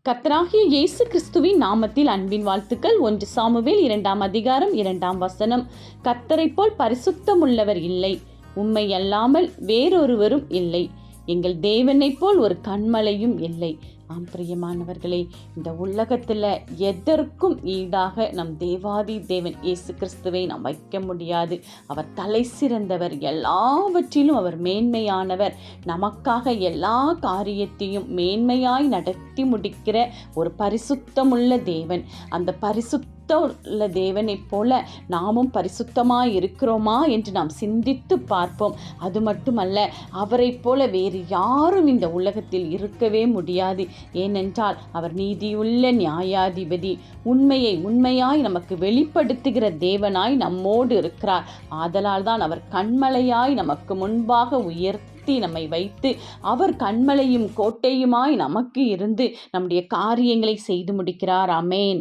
கர்த்தராகிய இயேசு கிறிஸ்துவின் நாமத்தில் அன்பின் வாழ்த்துக்கள். 1 சாமுவேல் 2 அதிகாரம் 2 வசனம். கர்த்தரைப் போல் பரிசுத்தமுள்ளவர் இல்லை, உம்மை அல்லாமல் வேறொருவரும் இல்லை, எங்கள் தேவனைப் போல் ஒரு கன்மலையும் இல்லை. ஆம் பிரியமானவர்களே, இந்த உலகத்தில் எதற்கும் ஈடாக நம் தேவாதி தேவன் இயேசு கிறிஸ்துவை நாம் வைக்க முடியாது. அவர் தலை சிறந்தவர், எல்லாவற்றிலும் அவர் மேன்மையானவர். நமக்காக எல்லா காரியத்தையும் மேன்மையாய் நடத்தி முடிக்கிற ஒரு பரிசுத்தமுள்ள தேவன். அந்த உள்ள தேவனைப் போல நாமும் பரிசுத்தமாய் இருக்கிறோமா என்று நாம் சிந்தித்து பார்ப்போம். அது மட்டுமல்ல, அவரைப் போல வேறு யாரும் இந்த உலகத்தில் இருக்கவே முடியாது. ஏனென்றால் அவர் நீதியுள்ள நியாயாதிபதி. உண்மையை உண்மையாய் நமக்கு வெளிப்படுத்துகிற தேவனாய் நம்மோடு இருக்கிறார். ஆதலால் தான் அவர் கன்மலையாய் நமக்கு முன்பாக உயர்த்தி நம்மை வைத்து, அவர் கன்மலையும் கோட்டையுமாய் நமக்கு இருந்து நம்முடைய காரியங்களை செய்து முடிக்கிறார். ஆமென்.